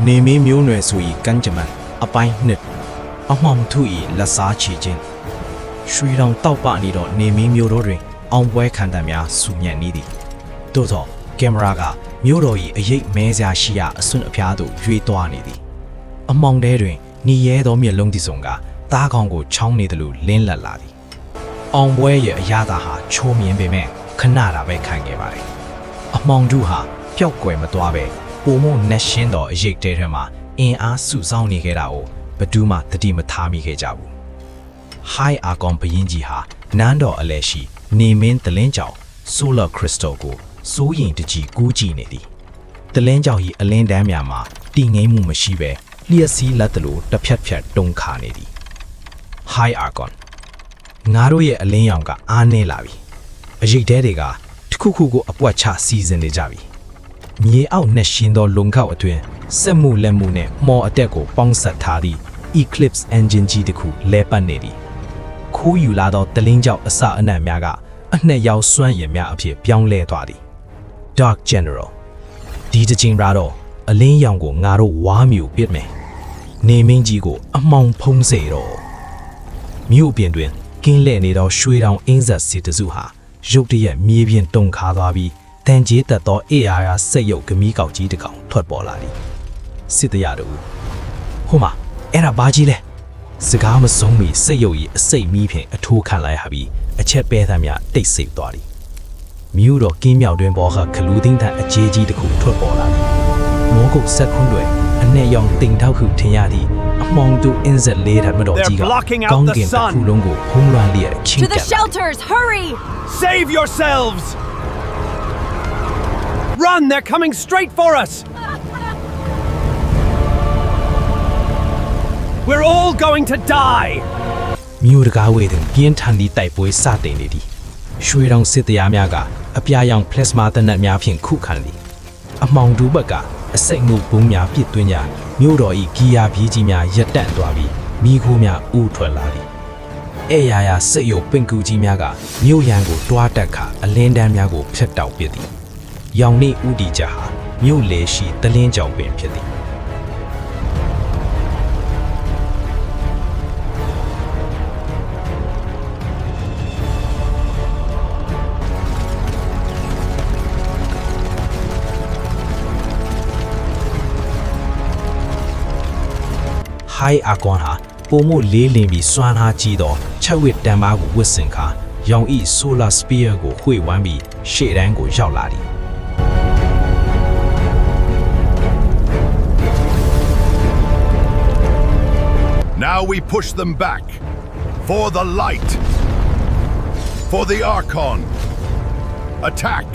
နေမင်းမျိုးနွယ်ဆို၏ကမ်းကြမ္မာအပိုင်းနှစ်အမှောင်ထု၏လက်စားချီခြင်းရွှေတောင်တောက်ပနေတော့နေမင်းမျိုးတို့တွင်အောင်ပွဲခံတံများဆူညံ့နေသည်သို့သောကင်မရာကမျိုးတော်၏အရေးမဲစရာရှိရာအစွန်းအဖျားသို့ရွေ့သွားနေသည်အမောင်ထဲတွင်ညီရဲသောမျက်လုံးသည်စုံကသားကောင်ကိုချောင်းနေသလိုလင်းလက်လာသည်အောင်ပွဲရဲ့အရာသာဟာချိုးမြင်ပေမဲ့ခဏတာပဲခံခဲ့ပါတယ်အမောင်တို့ဟာပျောက်ကွယ်မသွားပဲပုံမနဲ့ရှင်းတော်အရေးတဲထဲမှာအင်အားစုဆောင်းနေခဲ့တာကိုဘယ်သူမှသတိမထားမိခဲ့ကြဘူး High Archon ဘရင်ကြီးဟာနန်းတော်အလဲရှိနေမင်းတလင်းကြောင် Solar Crystal ကိုစိုးရင်တကြီးကူးကြည့်နေသည်တလင်းကြောင်၏အလင်းတန်းများမှာတည်ငြိမ်မှုမရှိပဲလျှက်စီးလက်တလို့တစ်ဖြတ်ဖြတ်တုံခါနေသည် High Archon ငါတို့ရဲ့အလင်းရောင်ကအားနေလာပြီအရေးတဲတွေကတစ်ခုခုကိုအပွက်ချစီစဉ်နေကြပြီမြေအောက်နဲ့ရှင်သောလုံခောက်အတွင်းစက်မှုလက်မှုနဲ့မော်အတက်ကိုပေါင်းစပ်ထားသည့် Eclipse Engine ကြီးတစ်ခုလဲပတ်နေသည်ခိုးယူလာသောတလင်းကြောင်အစအနက်များကအနှစ်ရောက်စွမ်းရည်များအဖြစ်ပြောင်းလဲသွားသည် Dark General ဒီတစ်ချိန်တော့အလင်းရောင်ကိုငါတို့ဝါမြူပစ်မယ်နေမင်းကြီးကိုအမှောင်ဖုံးစေတော့မြို့ပြင်တွင်ကင်းလဲ့နေသောရွှေတောင်အင်းဆက်စစ်တစုဟာရုတ်တရက်မြေပြင်တုန်ခါသွားပြီးတန်ကြီးတက်သောအေအာရာစက်ရုပ်ဂမီးကောက်ကြီးတစ်ကောင်ထွက်ပေါ်လာသည်စစ်တရတို့ဟိုမှာအဲ့ဒါဘာကြီးလဲစကားမဆုံးမီစက်ရုပ်ကြီးအစိတ်မီးဖြင့်အထိုးခံလိုက်ရပြီးအချက်ပဲသမျှတိတ်ဆိတ်သွားသည်မြို့တော်ကင်းမြောက်တွင်ပေါ်ကခလူးသိန်းထန်အကြီးကြီးတစ်ခုထွက်ပေါ်လာသည်မောကုတ်ဆက်ခွန်းတွေအနဲ့ရောင်တင်ထောက်ခုထင်ရသည့်အမောင်တူအင်းဆက်လေးထမတော်ကြီးကကောင်းကင်တစ်ခုလုံးကိုဟုံးလွှမ်းလျက်ချင်းကပ် To the shelters, hurry! Save yourselves! Run, they're coming straight for us! We're all going to die! မြို့တကားဝေးတွင်ပြင်းထန်သည့်တိုက်ပွဲစတင်နေသည်ရွှေတောင်စစ်တရားများကအပြာရောင်ပလက်စမာတနက်များဖြင့်ခုခံသည်အမောင်တူဘက်ကအစိတ်ငုပ်ဘုံများပြစ်သွင်းကြမြို့တော်၏ဂီယာပြေးကြီးများရပ်တန့်သွားပြီးမိခိုးများဥထွက်လာသည်အဲရာရာစက်ရုပ်ပင်ကူကြီးများကမြို့ရန်ကိုတွားတက်ခါအလင်းတန်းများကိုဖျက်တောက်ပစ်သည်ရောင်နှင့်ဥတီကြဟာမြို့လေရှိတလင်းကြောင်ပင်ဖြစ်သည်High Archon ဟာပုံမို့လေးလင်ပြီးစွမ်းအားကြီးသောချက်ဝစ်တံပါးကိုဝစ်ဆင်ခါရောင်ဤ Solar Spear ကိုဝှေ့ဝမ်းပြီးရှေ့တန်းကိုရောက်လာသည် Now we push them back for the light for the Archon attack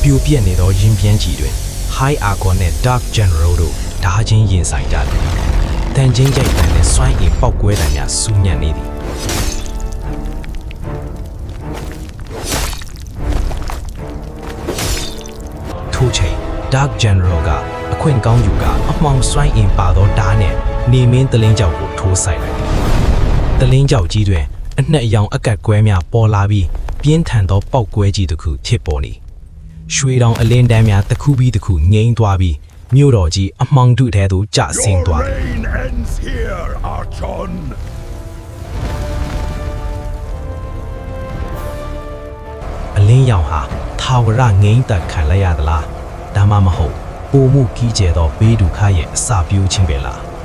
ပြိုပြက်နေသောရင်ပြင်းကြီးတွင် High Archon နဲ့ Dark General တို့ဓာချင်းရင်ဆိုင်ကြသည်တန်ချင်းကြိုက်တဲ့စွမ်းအင်ပေါက်ကွဲတဲ့များစူးညံ့နေသည်ထိုချိန် Dark General ကအခွင့်ကောင်းယူကအမှောင်စွမ်းအင်ပါသောဓာတ်နဲ့နေမင်းတလင်းကြောက်ကိုထိုးဆိုင်လိုက်သည်တလင်းကြောက်ကြီးတွင်အနှက်အယောင်အကတ်ကွဲများပေါ်လာပြီးပြင်းထန်သောပေါက်ကွဲကြီးတစ်ခုဖြစ်ပေါ်နေရွှေတောင်အလင်းတန်းများတစ်ခုပြီးတစ်ခုငိမ့်သွားပြီးမြို့တော်ကြီးအမှောင်ထုထဲသို့ကျဆင်းသွားသည် reign ends here Archon အလင်းရောင်ဟာထာဝရငိမ့်သက်ခံလိုက်ရသလားဒါမှမဟုတ်ပုံမှုကြီးကျယ်သောဘေးဒုက္ခရဲ့အစာပြိုးခြင်းပဲလား